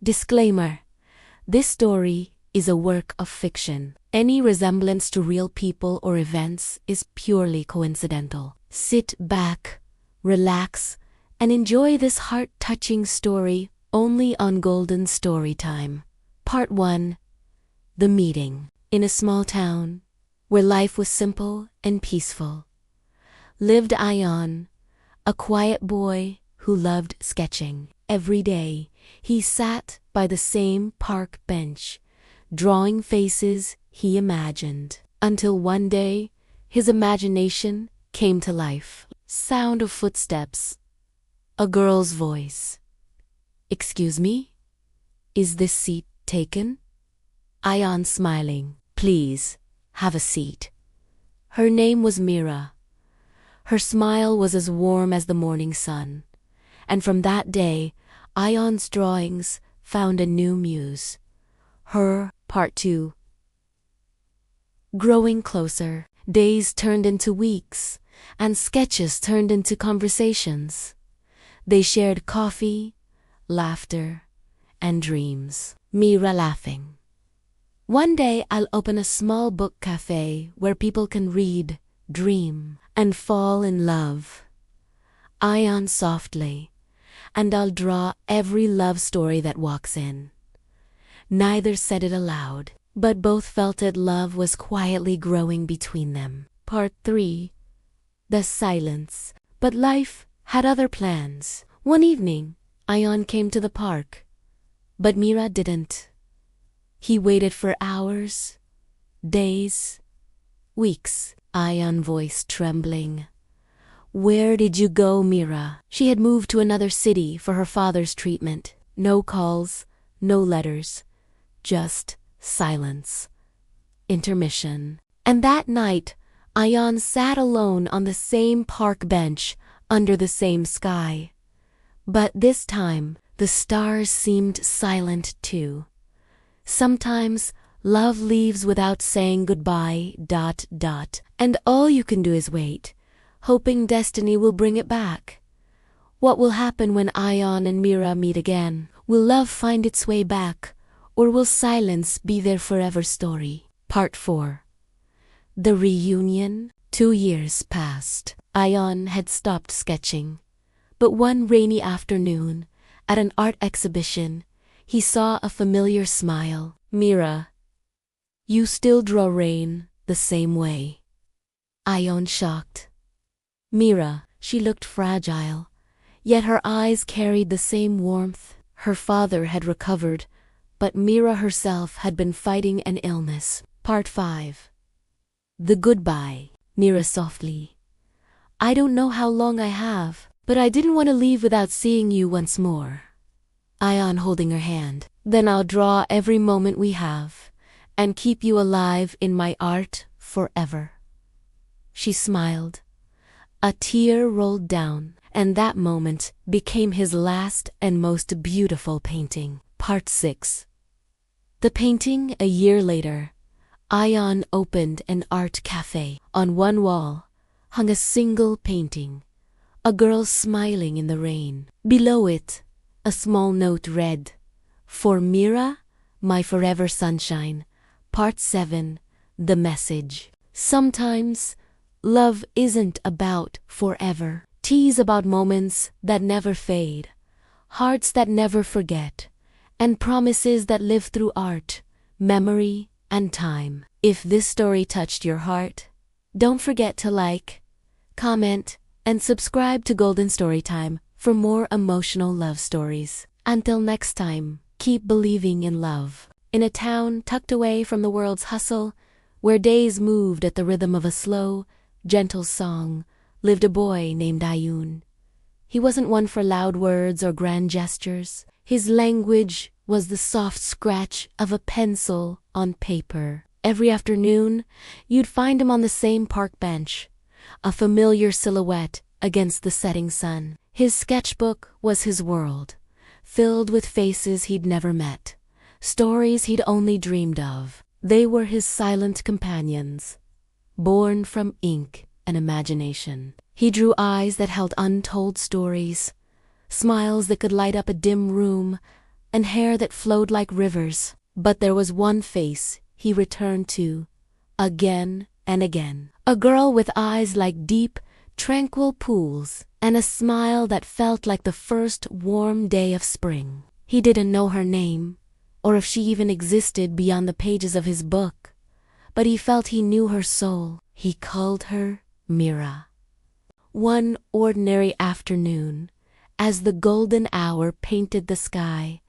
Disclaimer: this story is a work of fiction. Any resemblance to real people or events is purely coincidental. Sit back, relax, and enjoy this heart-touching story only on Golden Storytime. Part 1. The Meeting. In a small town, where life was simple and peaceful, lived Ayaan, a quiet boy who loved sketching. Every day, he sat by the same park bench, drawing faces he imagined. Until one day, his imagination came to life. Sound of footsteps. A girl's voice. "Excuse me? Is this seat taken?" Ayaan smiling. "Please, have a seat." Her name was Mira. Her smile was as warm as the morning sun. And from that day, Ayaan's drawings found a new muse. Her Part 2. Growing closer, days turned into weeks, and sketches turned into conversations. They shared coffee, laughter, and dreams. Mira laughing. "One day I'll open a small book cafe where people can read, dream, and fall in love." Ayaan softly. "And I'll draw every love story that walks in." Neither said it aloud, but both felt that love was quietly growing between them. Part 3. The Silence. But life had other plans. One evening, Ayaan came to the park, but Mira didn't. He waited for hours, days, weeks. Ayaan voice trembling. "Where did you go, Mira?" She had moved to another city for her father's treatment. No calls, no letters, just silence. Intermission. And that night, Ayaan sat alone on the same park bench under the same sky. But this time, the stars seemed silent too. Sometimes love leaves without saying goodbye, ... And all you can do is wait, hoping destiny will bring it back. What will happen when Ayaan and Mira meet again? Will love find its way back, or will silence be their forever story? Part 4. The Reunion. 2 years passed. Ayaan had stopped sketching, but one rainy afternoon, at an art exhibition, he saw a familiar smile. "Mira, you still draw rain the same way." Ayaan shocked. Mira, she looked fragile, yet her eyes carried the same warmth. Her father had recovered, but Mira herself had been fighting an illness. Part 5. The Goodbye. Mira softly. "I don't know how long I have, but I didn't want to leave without seeing you once more." Ayaan holding her hand. "Then I'll draw every moment we have, and keep you alive in my art forever." She smiled. A tear rolled down, and that moment became his last and most beautiful painting. Part 6. The painting. A year later, Ayaan opened an art cafe. On one wall hung a single painting, a girl smiling in the rain. Below it, a small note read, "For Mira, my forever sunshine." Part 7. The Message. Sometimes, love isn't about forever. Tease about moments that never fade, hearts that never forget, and promises that live through art, memory, and time. If this story touched your heart, don't forget to like, comment, and subscribe to Golden Storytime for more emotional love stories. Until next time, keep believing in love. In a town tucked away from the world's hustle, where days moved at the rhythm of a slow, gentle song, lived a boy named Ayaan. He wasn't one for loud words or grand gestures. His language was the soft scratch of a pencil on paper. Every afternoon, you'd find him on the same park bench, a familiar silhouette against the setting sun. His sketchbook was his world, filled with faces he'd never met, stories he'd only dreamed of. They were his silent companions, born from ink and imagination. He drew eyes that held untold stories, smiles that could light up a dim room, and hair that flowed like rivers. But there was one face he returned to, again and again. A girl with eyes like deep, tranquil pools, and a smile that felt like the first warm day of spring. He didn't know her name, or if she even existed beyond the pages of his book, but he felt he knew her soul. He called her Mira. One ordinary afternoon, as the golden hour painted the sky,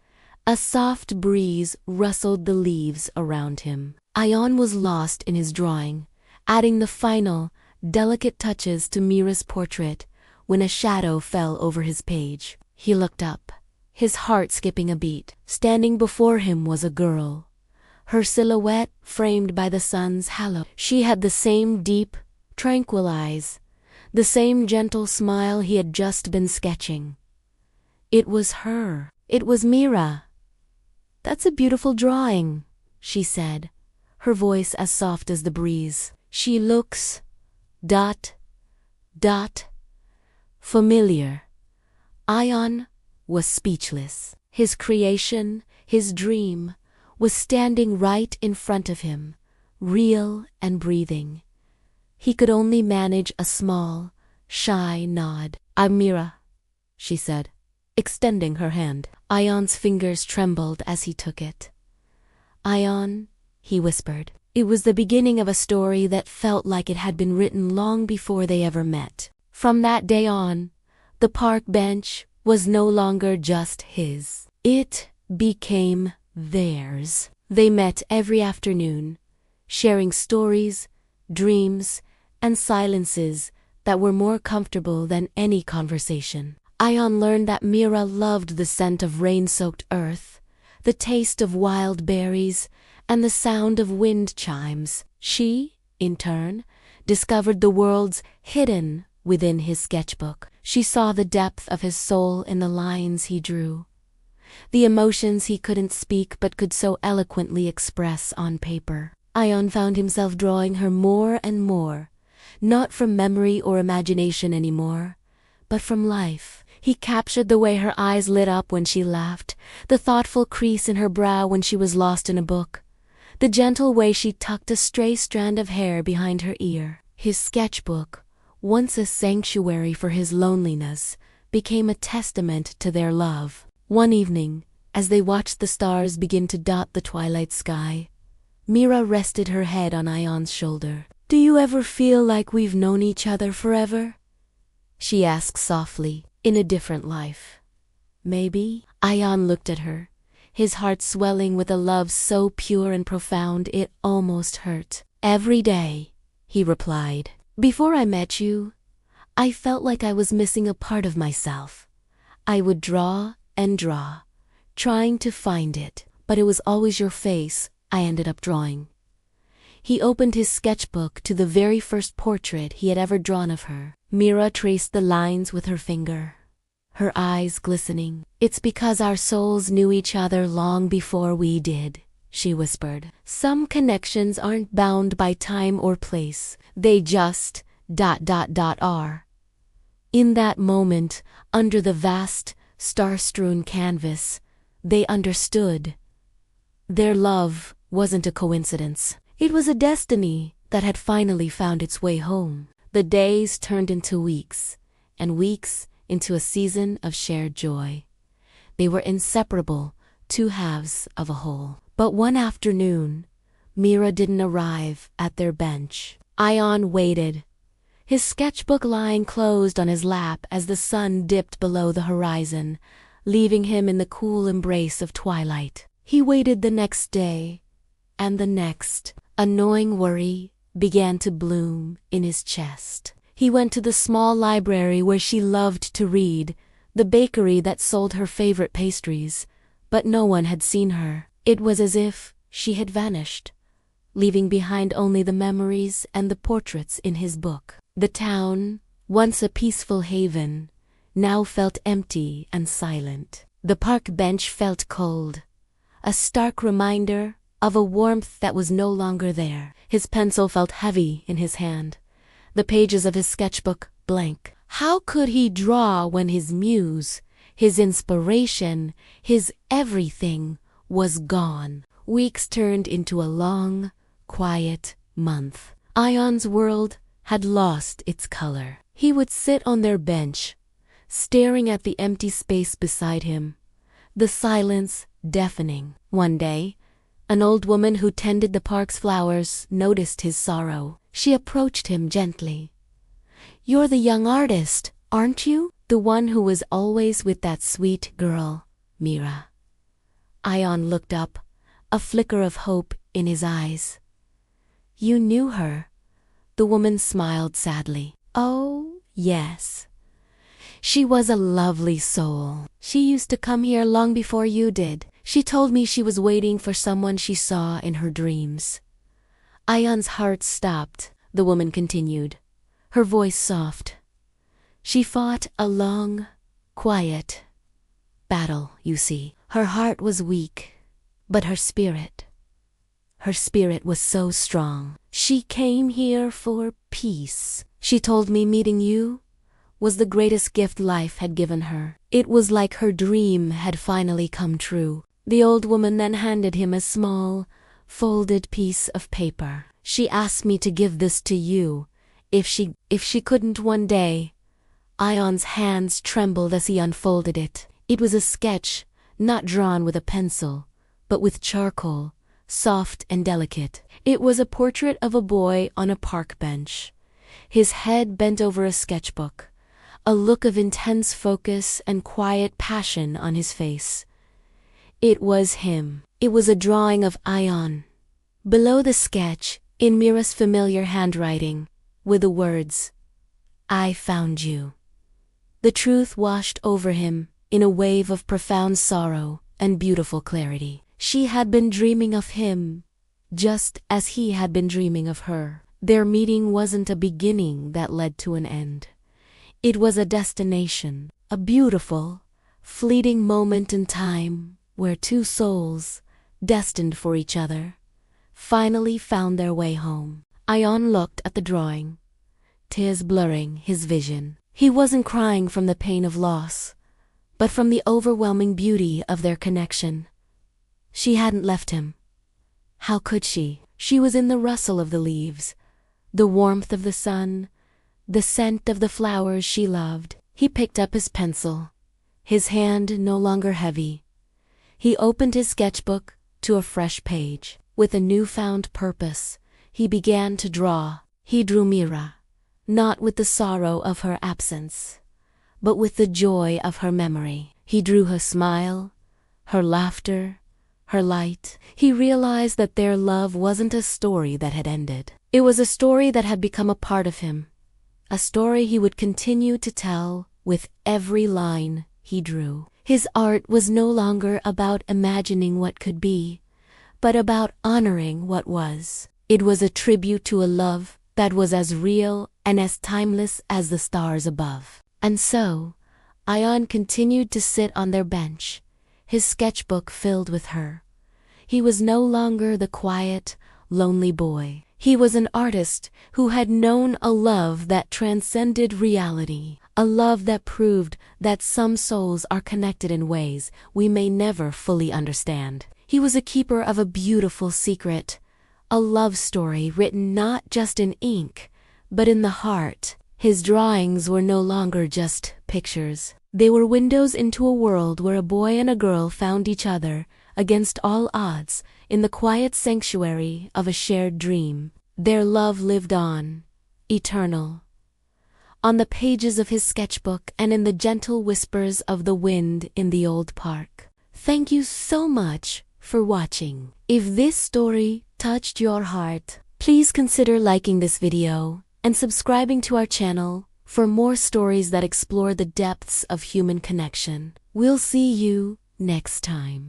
a soft breeze rustled the leaves around him. Ayaan was lost in his drawing, adding the final, delicate touches to Mira's portrait when a shadow fell over his page. He looked up, his heart skipping a beat. Standing before him was a girl, her silhouette framed by the sun's halo. She had the same deep, tranquil eyes, the same gentle smile he had just been sketching. It was her. It was Mira. "That's a beautiful drawing," she said, her voice as soft as the breeze. "She looks... familiar." Ayaan was speechless. His creation, his dream, was standing right in front of him, real and breathing. He could only manage a small, shy nod. "I'm Mira," she said, extending her hand. Ayaan's fingers trembled as he took it. "Ayaan," he whispered. It was the beginning of a story that felt like it had been written long before they ever met. From that day on, the park bench was no longer just his. It became theirs. They met every afternoon, sharing stories, dreams, and silences that were more comfortable than any conversation. Ayaan learned that Mira loved the scent of rain-soaked earth, the taste of wild berries, and the sound of wind chimes. She, in turn, discovered the worlds hidden within his sketchbook. She saw the depth of his soul in the lines he drew, the emotions he couldn't speak but could so eloquently express on paper. Ayaan found himself drawing her more and more, not from memory or imagination anymore, but from life. He captured the way her eyes lit up when she laughed, the thoughtful crease in her brow when she was lost in a book, the gentle way she tucked a stray strand of hair behind her ear. His sketchbook, once a sanctuary for his loneliness, became a testament to their love. One evening, as they watched the stars begin to dot the twilight sky, Mira rested her head on Ayaan's shoulder. "Do you ever feel like we've known each other forever?" she asked softly. "In a different life, maybe?" Ayaan looked at her, his heart swelling with a love so pure and profound it almost hurt. "Every day," he replied. "Before I met you, I felt like I was missing a part of myself. I would draw and draw, trying to find it, but it was always your face I ended up drawing." He opened his sketchbook to the very first portrait he had ever drawn of her. Mira traced the lines with her finger, her eyes glistening. "It's because our souls knew each other long before we did," she whispered. "Some connections aren't bound by time or place. They just... are." In that moment, under the vast, star-strewn canvas, they understood. Their love wasn't a coincidence. It was a destiny that had finally found its way home. The days turned into weeks, and weeks into a season of shared joy. They were inseparable, two halves of a whole. But one afternoon, Mira didn't arrive at their bench. Ayaan waited, his sketchbook lying closed on his lap as the sun dipped below the horizon, leaving him in the cool embrace of twilight. He waited the next day, and the next. A gnawing worry began to bloom in his chest. He went to the small library where she loved to read, the bakery that sold her favorite pastries, but no one had seen her. It was as if she had vanished, leaving behind only the memories and the portraits in his book. The town, once a peaceful haven, now felt empty and silent. The park bench felt cold, a stark reminder of a warmth that was no longer there. His pencil felt heavy in his hand, the pages of his sketchbook blank. How could he draw when his muse, His inspiration, his everything, was gone. Weeks turned into a long, quiet month. Ayaan's world had lost its color. He would sit on their bench, staring at the empty space beside him, the silence deafening. One day, an old woman who tended the park's flowers noticed his sorrow. She approached him gently. "You're the young artist, aren't you? The one who was always with that sweet girl, Mira." Ayaan looked up, a flicker of hope in his eyes. "You knew her?" The woman smiled sadly. "Oh, yes. She was a lovely soul. She used to come here long before you did. She told me she was waiting for someone she saw in her dreams." Ayaan's heart stopped. The woman continued, her voice soft. "She fought a long, quiet battle, you see. Her heart was weak, but her spirit was so strong. She came here for peace. She told me meeting you was the greatest gift life had given her. It was like her dream had finally come true." The old woman then handed him a small, folded piece of paper. "She asked me to give this to you, if she couldn't one day." Ayaan's hands trembled as he unfolded it. It was a sketch, not drawn with a pencil, but with charcoal, soft and delicate. It was a portrait of a boy on a park bench, his head bent over a sketchbook, a look of intense focus and quiet passion on his face. It was him. It was a drawing of Ayaan. Below the sketch, in Mira's familiar handwriting, were the words, "I found you." The truth washed over him in a wave of profound sorrow and beautiful clarity. She had been dreaming of him, just as he had been dreaming of her. Their meeting wasn't a beginning that led to an end. It was a destination, a beautiful, fleeting moment in time where two souls, destined for each other, finally found their way home. Ayaan looked at the drawing, tears blurring his vision. He wasn't crying from the pain of loss, but from the overwhelming beauty of their connection. She hadn't left him. How could she? She was in the rustle of the leaves, the warmth of the sun, the scent of the flowers she loved. He picked up his pencil, his hand no longer heavy. He opened his sketchbook to a fresh page. With a newfound purpose, he began to draw. He drew Mira, not with the sorrow of her absence, but with the joy of her memory. He drew her smile, her laughter, her light. He realized that their love wasn't a story that had ended. It was a story that had become a part of him, a story he would continue to tell with every line he drew. His art was no longer about imagining what could be, but about honoring what was. It was a tribute to a love that was as real and as timeless as the stars above. And so, Ayaan continued to sit on their bench, his sketchbook filled with her. He was no longer the quiet, lonely boy. He was an artist who had known a love that transcended reality, a love that proved that some souls are connected in ways we may never fully understand. He was a keeper of a beautiful secret, a love story written not just in ink, but in the heart. His drawings were no longer just pictures. They were windows into a world where a boy and a girl found each other, against all odds, in the quiet sanctuary of a shared dream. Their love lived on, eternal, on the pages of his sketchbook and in the gentle whispers of the wind in the old park. Thank you so much for watching. If this story touched your heart, please consider liking this video and subscribing to our channel for more stories that explore the depths of human connection. We'll see you next time.